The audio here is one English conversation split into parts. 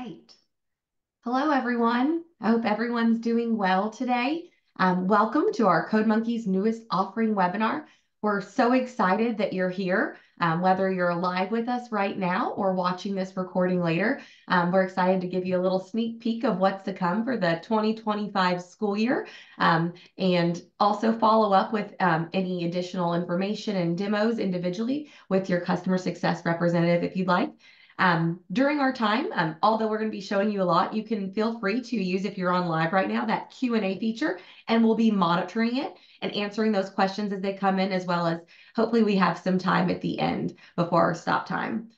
right. Hello, everyone. I hope everyone's doing well today. Welcome to our CodeMonkey's newest offering webinar. We're so excited that you're here, whether you're live with us right now or watching this recording later. We're excited to give you a little sneak peek of what's to come for the 2025 school year, and also follow up with any additional information and demos individually with your customer success representative if you'd like. During our time, although we're going to be showing you a lot, you can feel free to use, if you're on live right now, that Q&A feature, and we'll be monitoring it and answering those questions as they come in, as well as hopefully we have some time at the end before our stop time.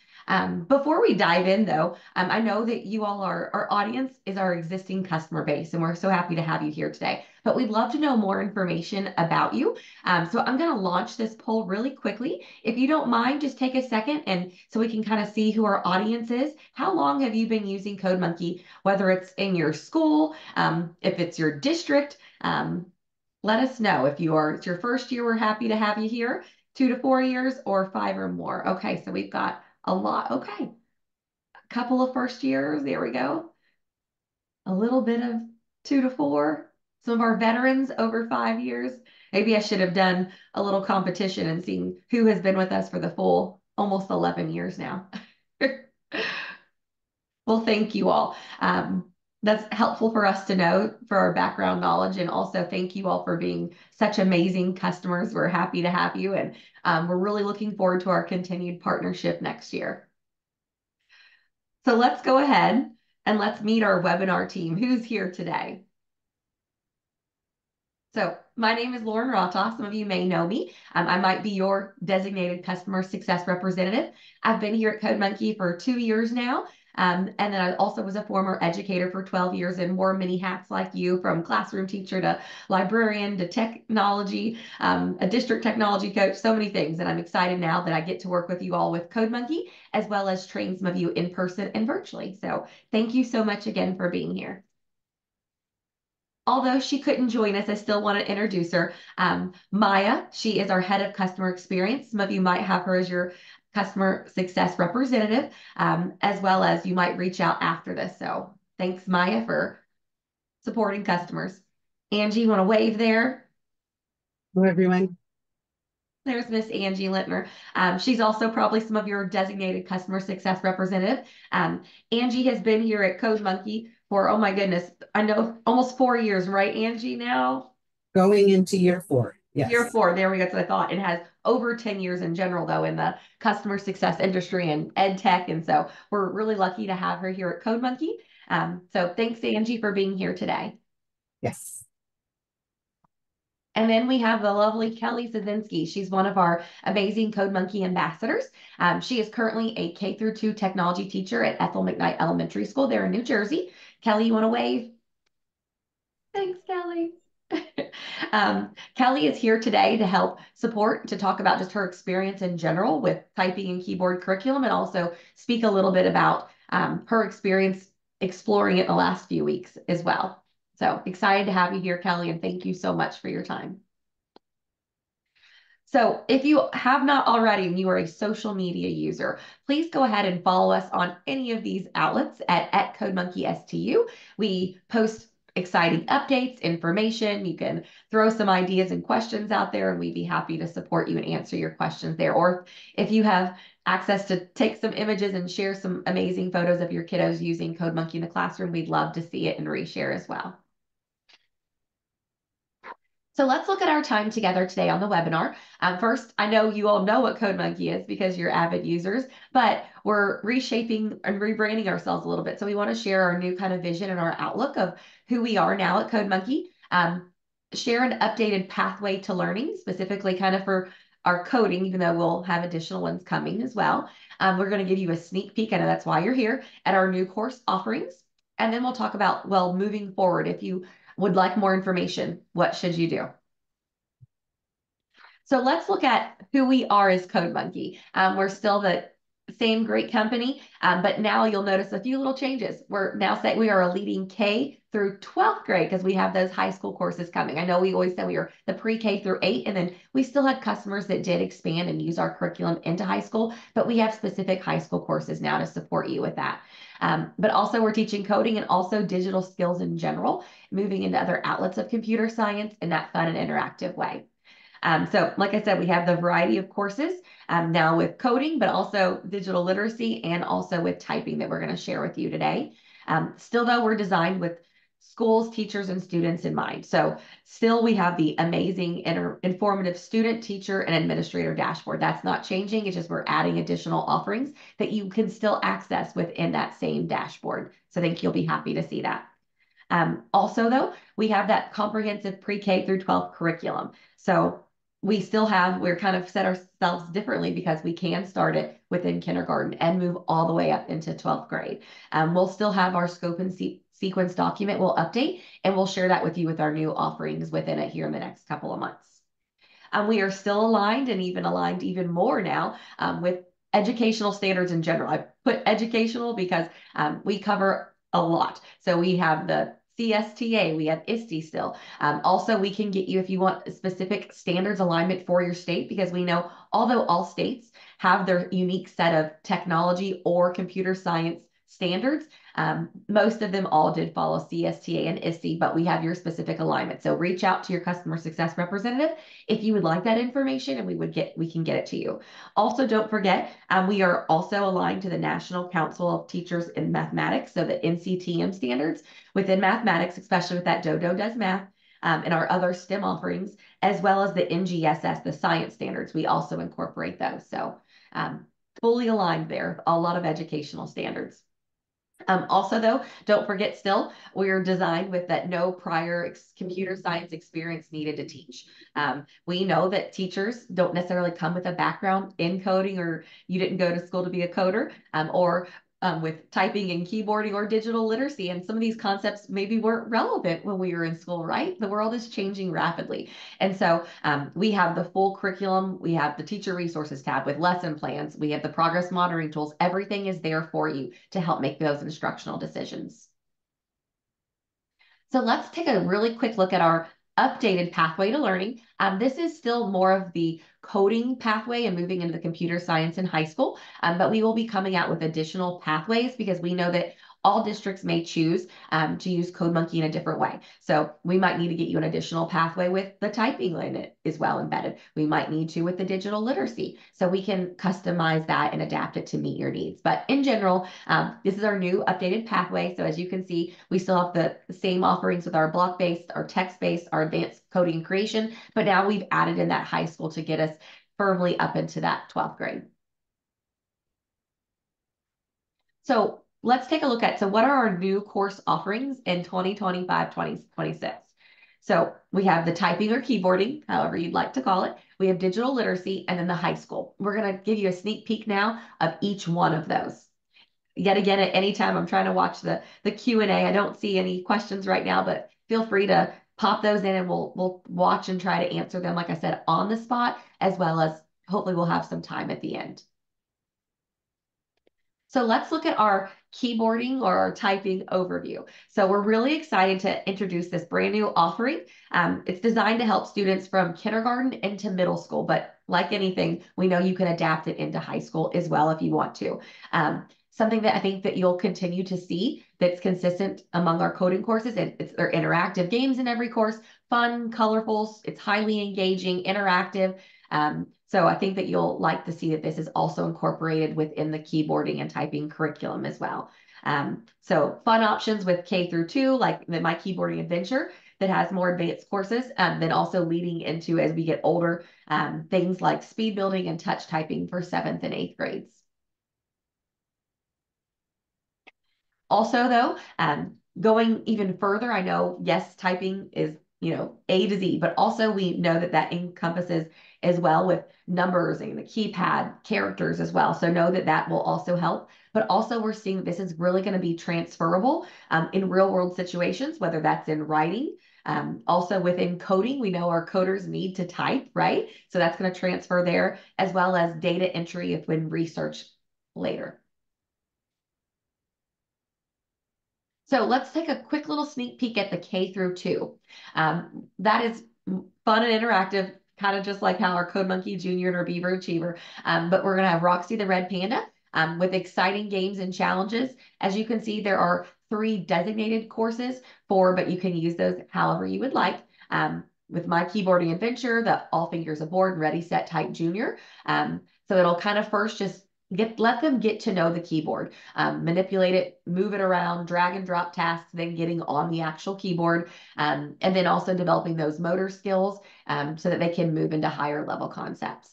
Before we dive in, though, I know that you all our audience is our existing customer base, and we're so happy to have you here today. But we'd love to know more information about you. So I'm going to launch this poll really quickly. If you don't mind, just take a second and so we can kind of see who our audience is. How long have you been using CodeMonkey, whether it's in your school, if it's your district? Let us know. If it's your first year, we're happy to have you here. 2 to 4 years or 5 or more. Okay, so we've got a lot. Okay, a couple of first years. There we go. A little bit of 2 to 4. Some of our veterans over 5 years. Maybe I should have done a little competition and seen who has been with us for the full almost 11 years now. Well, thank you all. That's helpful for us to know for our background knowledge. And also thank you all for being such amazing customers. We're happy to have you. And we're really looking forward to our continued partnership next year. So let's go ahead and let's meet our webinar team. Who's here today? So my name is Lauren Rata. Some of you may know me. I might be your designated customer success representative. I've been here at CodeMonkey for 2 years now. And then I also was a former educator for 12 years and wore many hats like you, from classroom teacher to librarian to technology, a district technology coach, so many things. And I'm excited now that I get to work with you all with CodeMonkey, as well as train some of you in person and virtually. So thank you so much again for being here. Although she couldn't join us, I still want to introduce her. Maya, she is our head of customer experience. Some of you might have her as your customer success representative, as well as you might reach out after this. So thanks, Maya, for supporting customers. Angie, you want to wave there? Hello, everyone. There's Miss Angie Littner. She's also probably some of your designated customer success representative. Angie has been here at CodeMonkey for, oh my goodness, I know almost 4 years, right, Angie, now? Going into year 4. Yes. Year 4, there we go. That's what I thought. It has over 10 years in general, though, in the customer success industry and ed tech. And so we're really lucky to have her here at CodeMonkey. So thanks, Angie, for being here today. Yes. And then we have the lovely Kelly Szynski. She's one of our amazing CodeMonkey ambassadors. She is currently a K-2 technology teacher at Ethel McKnight Elementary School there in New Jersey. Kelly, you want to wave? Thanks, Kelly. Kelly is here today to help support, to talk about just her experience in general with typing and keyboard curriculum, and also speak a little bit about her experience exploring it the last few weeks as well. So excited to have you here, Kelly, and thank you so much for your time. So if you have not already and you are a social media user, please go ahead and follow us on any of these outlets at CodeMonkeySTU. We post exciting updates, information. You can throw some ideas and questions out there, and we'd be happy to support you and answer your questions there. Or if you have access to take some images and share some amazing photos of your kiddos using CodeMonkey in the classroom, we'd love to see it and reshare as well. So let's look at our time together today on the webinar. First, I know you all know what CodeMonkey is because you're avid users, but we're reshaping and rebranding ourselves a little bit. So we want to share our new kind of vision and our outlook of who we are now at CodeMonkey. Share an updated pathway to learning, specifically kind of for our coding, even though we'll have additional ones coming as well. We're going to give you a sneak peek, I know that's why you're here, at our new course offerings. And then we'll talk about, well, moving forward, if you would like more information, what should you do? So let's look at who we are as CodeMonkey. We're still the same great company, but now you'll notice a few little changes. We're now saying we are a leading K through 12th grade because we have those high school courses coming. I know we always said we were the pre-K through 8, and then we still had customers that did expand and use our curriculum into high school, but we have specific high school courses now to support you with that. But also we're teaching coding and also digital skills in general, moving into other outlets of computer science in that fun and interactive way. So like I said, we have the variety of courses now with coding, but also digital literacy and also with typing that we're going to share with you today. Still though, we're designed with schools, teachers, and students in mind. So still we have the amazing informative student, teacher, and administrator dashboard. That's not changing. It's just we're adding additional offerings that you can still access within that same dashboard. So I think you'll be happy to see that. Also, though, we have that comprehensive pre-K through 12 curriculum. So we're kind of set ourselves differently because we can start it within kindergarten and move all the way up into 12th grade. We'll still have our scope and sequence document we'll update, and we'll share that with you with our new offerings within it here in the next couple of months. We are still aligned and even aligned even more now with educational standards in general. I put educational because we cover a lot. So we have the CSTA, we have ISTE still. Also, we can get you if you want specific standards alignment for your state, because we know although all states have their unique set of technology or computer science standards, most of them all did follow CSTA and ISTE, but we have your specific alignment. So reach out to your customer success representative if you would like that information, and we can get it to you. Also, don't forget, we are also aligned to the National Council of Teachers in Mathematics, so the NCTM standards within mathematics, especially with that Dodo Does Math, and our other STEM offerings, as well as the NGSS, the science standards. We also incorporate those. So fully aligned there, a lot of educational standards. Also, though, don't forget still, we're designed with that no prior computer science experience needed to teach. We know that teachers don't necessarily come with a background in coding, or you didn't go to school to be a coder, or with typing and keyboarding or digital literacy. And some of these concepts maybe weren't relevant when we were in school, right? The world is changing rapidly. And so we have the full curriculum. We have the teacher resources tab with lesson plans. We have the progress monitoring tools. Everything is there for you to help make those instructional decisions. So let's take a really quick look at our updated pathway to learning. This is still more of the coding pathway and moving into the computer science in high school, but we will be coming out with additional pathways because we know that all districts may choose to use CodeMonkey in a different way. So we might need to get you an additional pathway with the typing in it is well embedded. We might need to with the digital literacy. So we can customize that and adapt it to meet your needs. But in general, this is our new updated pathway. So as you can see, we still have the same offerings with our block-based, our text-based, our advanced coding and creation, but now we've added in that high school to get us firmly up into that 12th grade. So let's take a look at, so what are our new course offerings in 2025, 2026? So we have the typing or keyboarding, however you'd like to call it. We have digital literacy, and then the high school. We're going to give you a sneak peek now of each one of those. Yet again, at any time, I'm trying to watch the Q&A. I don't see any questions right now, but feel free to pop those in and we'll watch and try to answer them, like I said, on the spot, as well as hopefully we'll have some time at the end. So let's look at our keyboarding or our typing overview. So we're really excited to introduce this brand new offering. It's designed to help students from kindergarten into middle school, but like anything, we know you can adapt it into high school as well if you want to. Something that I think that you'll continue to see that's consistent among our coding courses. It's their interactive games in every course, fun, colorful, it's highly engaging, interactive. So I think that you'll like to see that this is also incorporated within the keyboarding and typing curriculum as well. So fun options with K through 2, like the My Keyboarding Adventure that has more advanced courses, then also leading into, as we get older, things like speed building and touch typing for 7th and 8th grades. Also, though, going even further, I know, yes, typing is, A to Z, but also we know that that encompasses as well with numbers and the keypad characters as well. So know that that will also help. But also we're seeing this is really going to be transferable in real world situations, whether that's in writing. Also within coding, we know our coders need to type, right? So that's going to transfer there, as well as data entry if when research later. So let's take a quick little sneak peek at the K through 2. That is fun and interactive, kind of just like how our CodeMonkey Junior and our Beaver Achiever. But we're going to have Roxy the Red Panda. with exciting games and challenges. As you can see, there are 3 designated courses but you can use those however you would like. With My Keyboarding Adventure, the All Fingers Aboard, Ready, Set, Type Junior. So it'll kind of first just let them get to know the keyboard, manipulate it, move it around, drag and drop tasks, then getting on the actual keyboard, and then also developing those motor skills so that they can move into higher level concepts.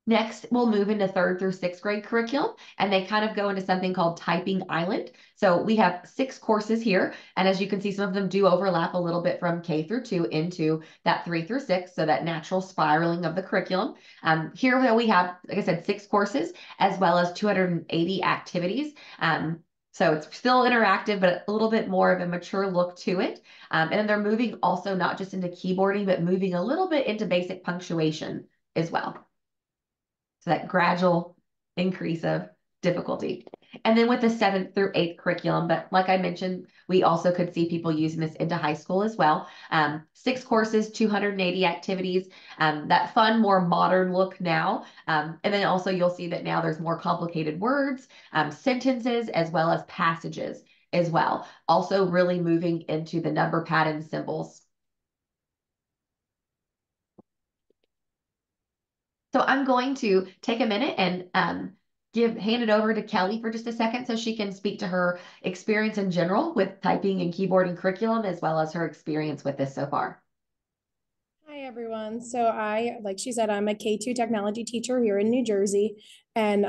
Next, we'll move into 3rd through 6th grade curriculum, and they kind of go into something called Typing Island. So we have 6 courses here, and as you can see, some of them do overlap a little bit from K through 2 into that 3 through 6, so that natural spiraling of the curriculum. Here we have, like I said, 6 courses, as well as 280 activities. So it's still interactive, but a little bit more of a mature look to it. And then they're moving also not just into keyboarding, but moving a little bit into basic punctuation as well. So that gradual increase of difficulty. And then with the 7th through 8th curriculum, but like I mentioned, we also could see people using this into high school as well. 6 courses, 280 activities, that fun, more modern look now. And then also you'll see that now there's more complicated words, sentences, as well as passages as well. Also really moving into the number pad and symbols. So I'm going to take a minute and hand it over to Kelly for just a second so she can speak to her experience in general with typing and keyboarding curriculum, as well as her experience with this so far. Hi, everyone. So like she said, I'm a K2 technology teacher here in New Jersey. And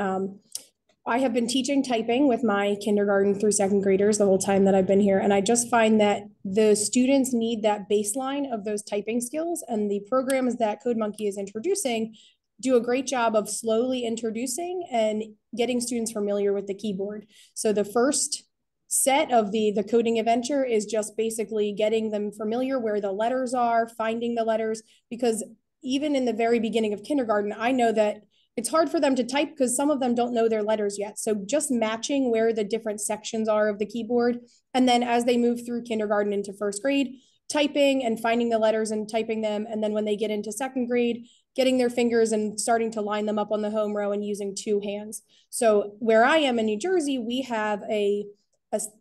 I have been teaching typing with my kindergarten through 2nd graders the whole time that I've been here. And I just find that the students need that baseline of those typing skills. And the programs that CodeMonkey is introducing do a great job of slowly introducing and getting students familiar with the keyboard. So the first set of the coding adventure is just basically getting them familiar where the letters are, finding the letters, because even in the very beginning of kindergarten, I know that it's hard for them to type because some of them don't know their letters yet. So just matching where the different sections are of the keyboard. And then as they move through kindergarten into 1st grade, typing and finding the letters and typing them. And then when they get into 2nd grade, getting their fingers and starting to line them up on the home row and using 2 hands. So where I am in New Jersey, we have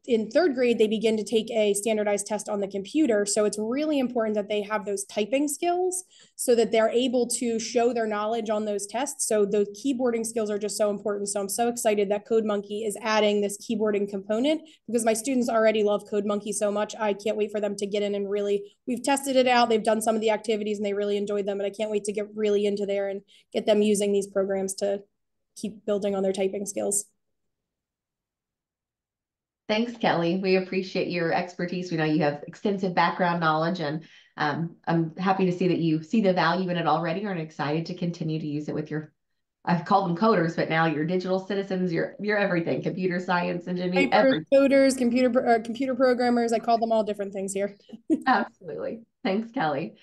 in 3rd grade, they begin to take a standardized test on the computer. So it's really important that they have those typing skills so that they're able to show their knowledge on those tests. So the keyboarding skills are just so important. So I'm so excited that CodeMonkey is adding this keyboarding component because my students already love CodeMonkey so much. I can't wait for them to get in and we've tested it out. They've done some of the activities and they really enjoyed them. And I can't wait to get really into there and get them using these programs to keep building on their typing skills. Thanks, Kelly. We appreciate your expertise. We know you have extensive background knowledge, and I'm happy to see that you see the value in it already and are excited to continue to use it with I've called them coders, but now you're digital citizens, you're everything, computer science, engineering, everything. Coders, computer programmers, I call them all different things here. Absolutely. Thanks, Kelly.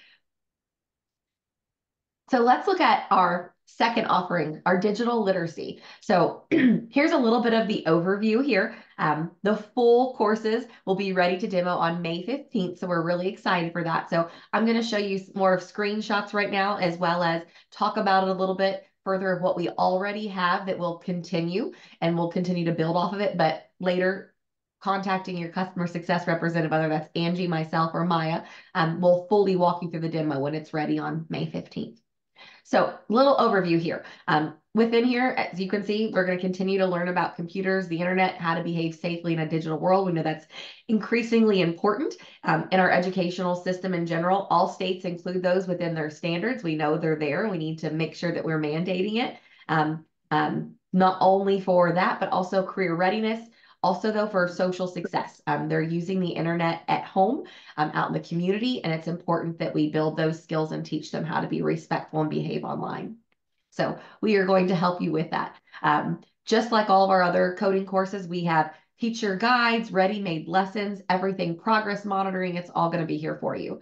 So let's look at our second offering, our digital literacy. So here's a little bit of the overview here. The full courses will be ready to demo on May 15th, so we're really excited for that. So I'm going to show you more of screenshots right now, as well as talk about it a little bit further of what we already have that will continue, and we'll continue to build off of it, but later contacting your customer success representative, whether that's Angie, myself, or Maya, we'll fully walk you through the demo when it's ready on May 15th. So little overview here. Within here, as you can see, we're going to continue to learn about computers, the internet, how to behave safely in a digital world. We know that's increasingly important in our educational system in general. All states include those within their standards. We know they're there. We need to make sure that we're mandating it, not only for that, but also career readiness. Also, though, for social success, they're using the internet at home, out in the community, and it's important that we build those skills and teach them how to be respectful and behave online. So we are going to help you with that. Just like all of our other coding courses, we have teacher guides, ready-made lessons, everything, progress monitoring. It's all going to be here for you.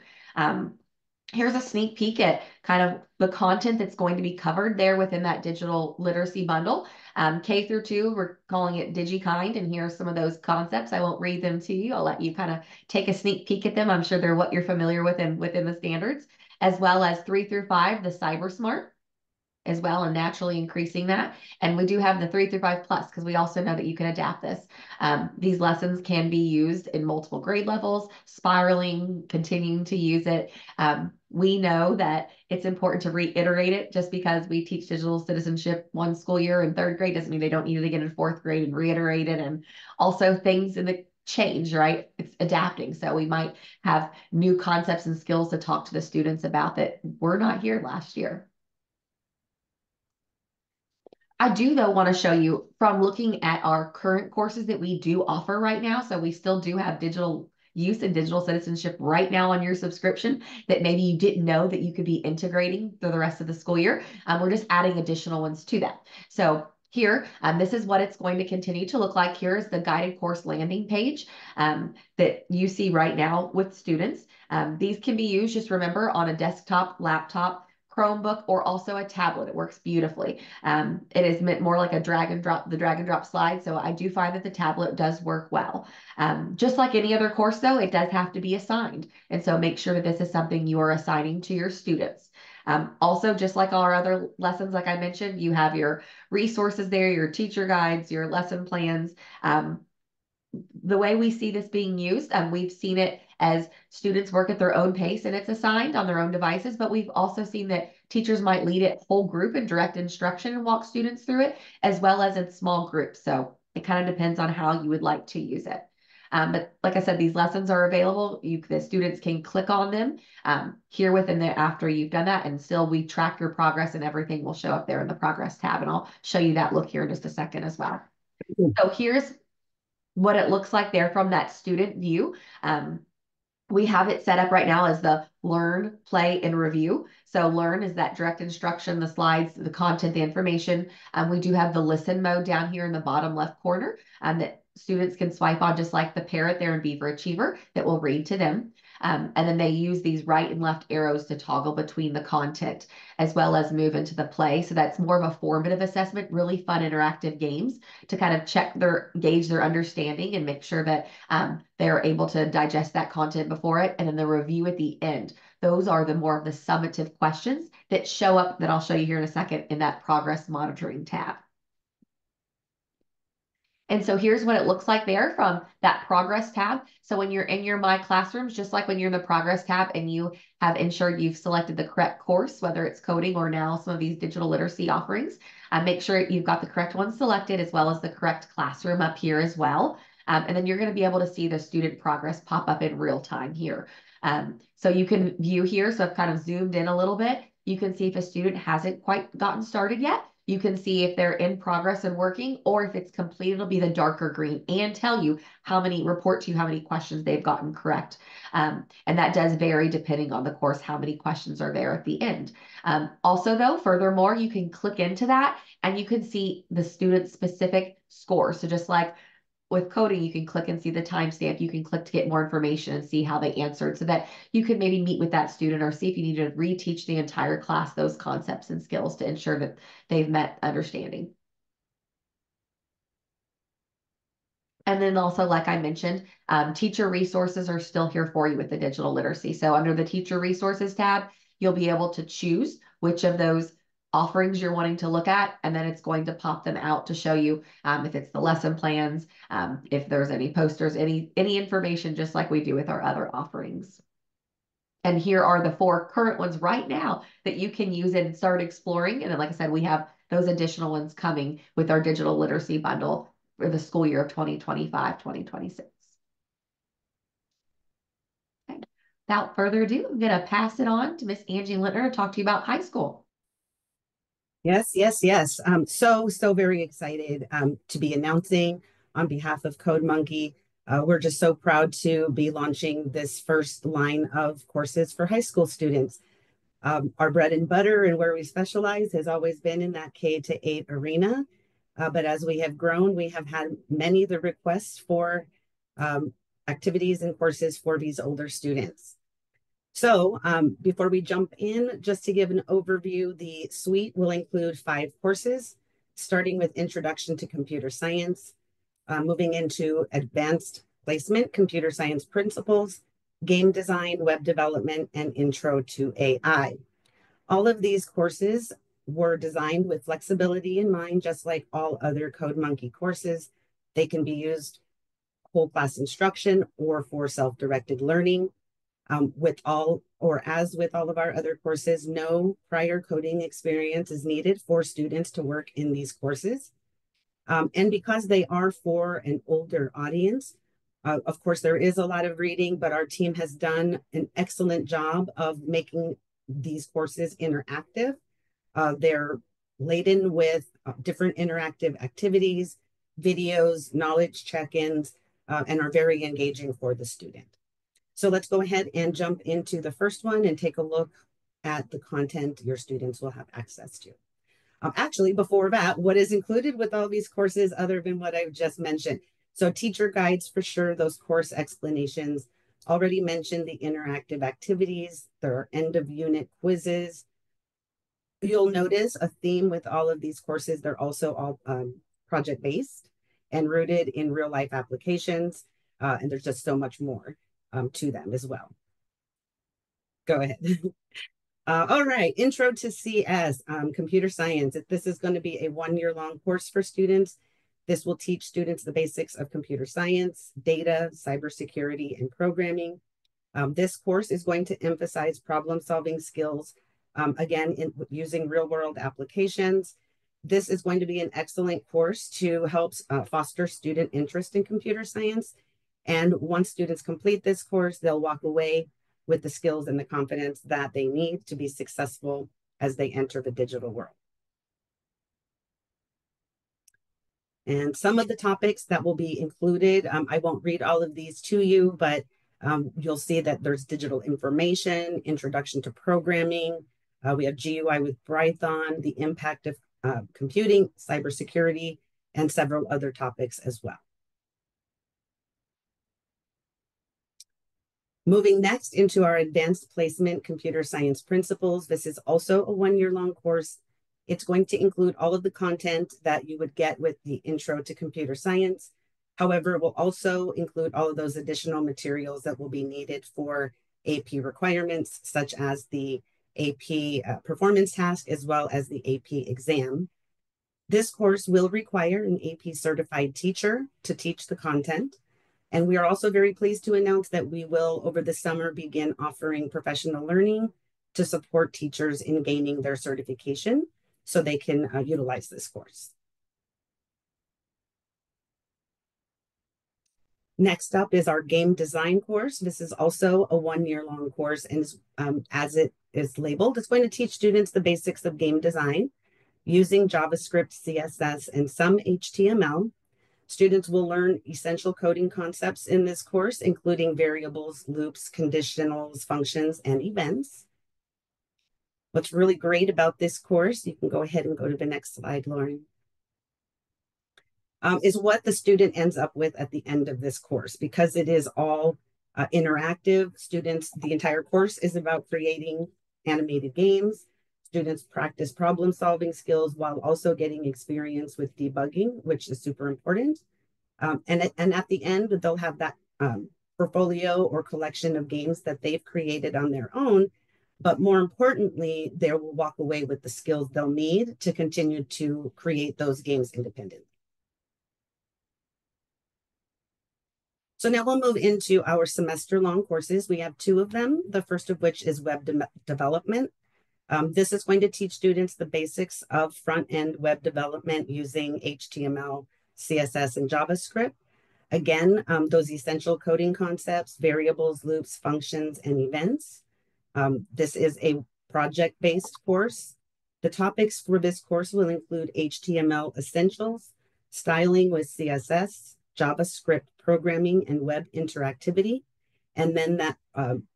Here's a sneak peek at kind of the content that's going to be covered there within that digital literacy bundle. K through 2, we're calling it DigiKind, and here are some of those concepts. I won't read them to you. I'll let you kind of take a sneak peek at them. I'm sure they're what you're familiar with and within the standards, as well as 3 through 5, the Cyber Smart. as well and naturally increasing that. And we do have the 3 through 5 plus because we also know that you can adapt this. These lessons can be used in multiple grade levels, spiraling, continuing to use it. We know that it's important to reiterate it. Just because we teach digital citizenship one school year in third grade doesn't mean they don't need it again in fourth grade and reiterate it. And also things in the change, right? It's adapting. So we might have new concepts and skills to talk to the students about that were not here last year. I do, though, want to show you from looking at our current courses that we do offer right now. So we still do have digital use and digital citizenship right now on your subscription that maybe you didn't know that you could be integrating through the rest of the school year. We're just adding additional ones to that. So here, this is what it's going to continue to look like. Here is the guided course landing page that you see right now with students. These can be used, just remember, on a desktop, laptop, Chromebook, or also a tablet. It works beautifully. It is meant more like a drag and drop slide. So I do find that the tablet does work well. Just like any other course though, it does have to be assigned. And so make sure that this is something you are assigning to your students. Also, just like our other lessons, like I mentioned, you have your resources there, your teacher guides, your lesson plans. The way we see this being used, we've seen it as students work at their own pace and it's assigned on their own devices, but we've also seen that teachers might lead it whole group and direct instruction and walk students through it, as well as in small groups. So it kind of depends on how you would like to use it. But like I said, these lessons are available. The students can click on them here within there after you've done that, and still we track your progress and everything will show up there in the progress tab. And I'll show you that look here in just a second as well. So here's what it looks like there from that student view. We have it set up right now as the learn, play, and review. So learn is that direct instruction, the slides, the content, the information. We do have the listen mode down here in the bottom left corner that students can swipe on, just like the parrot there in Beaver Achiever that will read to them. And then they use these right and left arrows to toggle between the content as well as move into the play. So that's more of a formative assessment, really fun interactive games to kind of gauge their understanding and make sure that they're able to digest that content before it. And then the review at the end. Those are the more of the summative questions that show up that I'll show you here in a second in that progress monitoring tab. And so here's what it looks like there from that progress tab. So when you're in your My Classrooms, just like when you're in the progress tab and you have ensured you've selected the correct course, whether it's coding or now some of these digital literacy offerings, make sure you've got the correct one selected as well as the correct classroom up here as well. And then you're going to be able to see the student progress pop up in real time here. So you can view here. So I've kind of zoomed in a little bit. You can see if a student hasn't quite gotten started yet. You can see if they're in progress and working, or if it's complete, it'll be the darker green and tell you report to you how many questions they've gotten correct. And that does vary depending on the course, how many questions are there at the end. Also though, furthermore, you can click into that and you can see the student specific score. So just like with coding, you can click and see the timestamp. You can click to get more information and see how they answered so that you can maybe meet with that student or see if you need to reteach the entire class those concepts and skills to ensure that they've met understanding. And then also, like I mentioned, teacher resources are still here for you with the digital literacy. So under the teacher resources tab, you'll be able to choose which of those offerings you're wanting to look at, and then it's going to pop them out to show you if it's the lesson plans, if there's any posters, any information, just like we do with our other offerings. And here are the 4 current ones right now that you can use and start exploring. And then, like I said, we have those additional ones coming with our digital literacy bundle for the school year of 2025, 2026. Okay. Without further ado, I'm going to pass it on to Miss Angie Lintner to talk to you about high school. Yes, yes, yes. So very excited to be announcing on behalf of CodeMonkey. We're just so proud to be launching this first line of courses for high school students. Our bread and butter and where we specialize has always been in that K-8 arena. But as we have grown, we have had many of the requests for activities and courses for these older students. So before we jump in, just to give an overview, the suite will include 5 courses, starting with Introduction to Computer Science, moving into Advanced Placement, Computer Science Principles, Game Design, Web Development, and Intro to AI. All of these courses were designed with flexibility in mind, just like all other CodeMonkey courses. They can be used whole class instruction or for self-directed learning. As with all of our other courses, no prior coding experience is needed for students to work in these courses. And because they are for an older audience, of course, there is a lot of reading, but our team has done an excellent job of making these courses interactive. They're laden with different interactive activities, videos, knowledge check-ins, and are very engaging for the student. So let's go ahead and jump into the first one and take a look at the content your students will have access to. Actually, before that, what is included with all these courses other than what I've just mentioned? So teacher guides for sure, those course explanations, already mentioned the interactive activities, there are end of unit quizzes. You'll notice a theme with all of these courses. They're also all project-based and rooted in real life applications. And there's just so much more to them as well. Go ahead. All right, Intro to CS, Computer Science. This is going to be a 1-year long course for students. This will teach students the basics of computer science, data, cybersecurity, and programming. This course is going to emphasize problem-solving skills, again, using real-world applications. This is going to be an excellent course to help foster student interest in computer science. And once students complete this course, they'll walk away with the skills and the confidence that they need to be successful as they enter the digital world. And some of the topics that will be included, I won't read all of these to you, but you'll see that there's digital information, introduction to programming. We have GUI with Python, the impact of computing, cybersecurity, and several other topics as well. Moving next into our advanced placement computer science principles. This is also a 1-year long course. It's going to include all of the content that you would get with the intro to computer science. However, it will also include all of those additional materials that will be needed for AP requirements, such as the AP performance task, as well as the AP exam. This course will require an AP certified teacher to teach the content. And we are also very pleased to announce that we will, over the summer, begin offering professional learning to support teachers in gaining their certification so they can utilize this course. Next up is our game design course. This is also a 1-year long course, and as it is labeled, it's going to teach students the basics of game design using JavaScript, CSS, and some HTML. Students will learn essential coding concepts in this course, including variables, loops, conditionals, functions, and events. What's really great about this course, you can go ahead and go to the next slide, Lauren, is what the student ends up with at the end of this course. Because it is all interactive, the entire course is about creating animated games. Students practice problem-solving skills while also getting experience with debugging, which is super important. And at the end, they'll have that portfolio or collection of games that they've created on their own. But more importantly, they will walk away with the skills they'll need to continue to create those games independently. So now we'll move into our semester-long courses. We have 2 of them, the first of which is web development. This is going to teach students the basics of front-end web development using HTML, CSS, and JavaScript. Again, those essential coding concepts, variables, loops, functions, and events. This is a project-based course. The topics for this course will include HTML essentials, styling with CSS, JavaScript programming, and web interactivity. And then that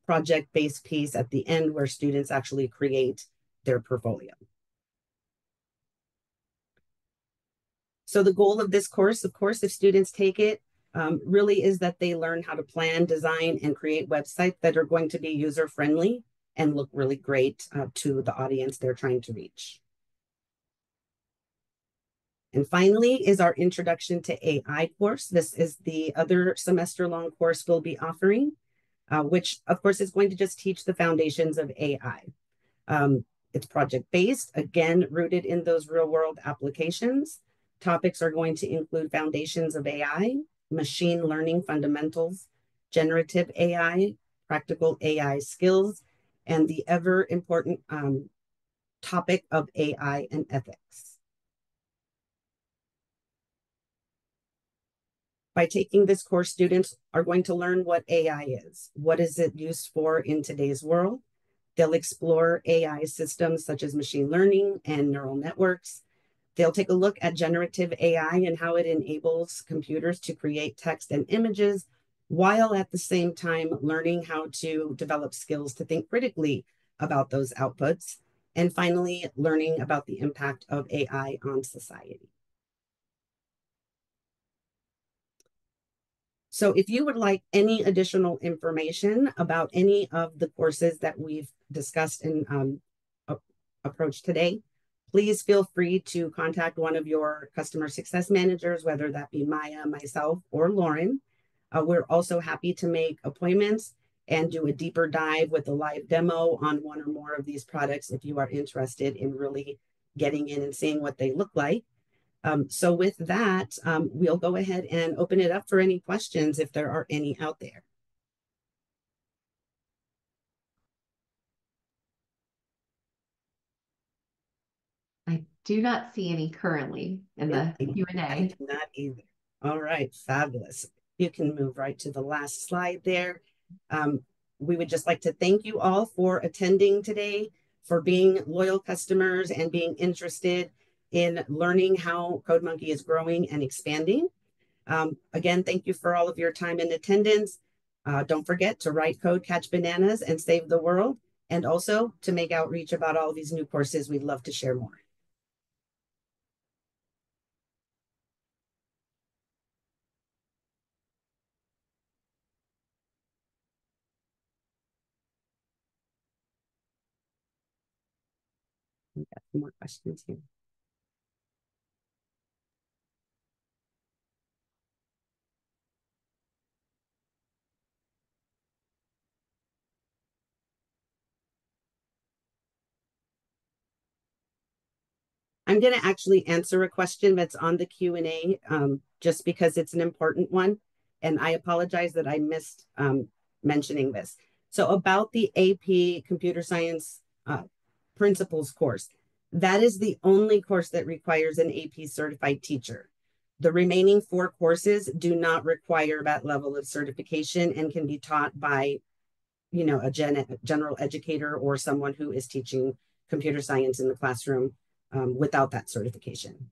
project-based piece at the end where students actually create their portfolio. So the goal of this course, of course, if students take it, really is that they learn how to plan, design, and create websites that are going to be user-friendly and look really great to the audience they're trying to reach. And finally is our Introduction to AI course. This is the other semester-long course we'll be offering, which of course is going to just teach the foundations of AI. It's project-based, again, rooted in those real-world applications. Topics are going to include foundations of AI, machine learning fundamentals, generative AI, practical AI skills, and the ever important topic of AI and ethics. By taking this course, students are going to learn what AI is. What is it used for in today's world? They'll explore AI systems such as machine learning and neural networks. They'll take a look at generative AI and how it enables computers to create text and images, while at the same time learning how to develop skills to think critically about those outputs. And finally, learning about the impact of AI on society. So if you would like any additional information about any of the courses that we've discussed and approached today, please feel free to contact one of your customer success managers, whether that be Maya, myself, or Lauren. We're also happy to make appointments and do a deeper dive with a live demo on one or more of these products if you are interested in really getting in and seeing what they look like. So with that, we'll go ahead and open it up for any questions if there are any out there. I do not see any currently in the Q&A. I do not either. All right, fabulous. You can move right to the last slide there. We would just like to thank you all for attending today, for being loyal customers and being interested in learning how CodeMonkey is growing and expanding. Again, thank you for all of your time and attendance. Don't forget to write code, catch bananas, and save the world. And also to make outreach about all these new courses. We'd love to share more. We got some more questions here. I'm going to actually answer a question that's on the Q&A just because it's an important one. And I apologize that I missed mentioning this. So about the AP Computer Science Principles course, that is the only course that requires an AP certified teacher. The remaining 4 courses do not require that level of certification and can be taught by, you know, a general educator or someone who is teaching computer science in the classroom without that certification.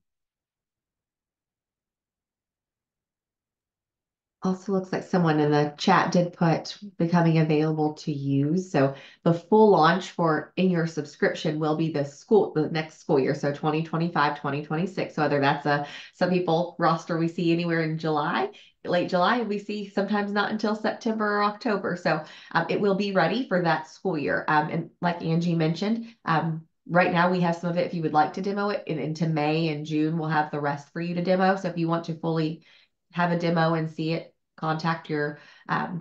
Also looks like someone in the chat did put becoming available to use. So the full launch for in your subscription will be the next school year. So 2025, 2026. So whether that's some people roster we see anywhere in July, late July, we see sometimes not until September or October. So it will be ready for that school year. And like Angie mentioned, right now we have some of it if you would like to demo it into May and June, we'll have the rest for you to demo. So if you want to fully have a demo and see it, contact your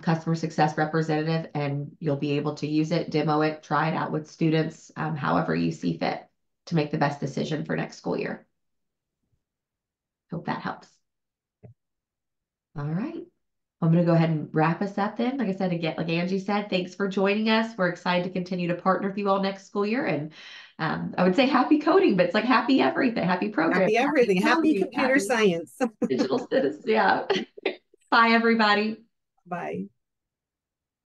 customer success representative and you'll be able to use it, demo it, try it out with students, however you see fit to make the best decision for next school year. Hope that helps. All right. I'm going to go ahead and wrap us up then. Like I said, again, like Angie said, thanks for joining us. We're excited to continue to partner with you all next school year. And I would say happy coding, but it's like happy everything, happy programming, Happy everything, happy computer happy science. digital citizens. Yeah. Bye, everybody. Bye.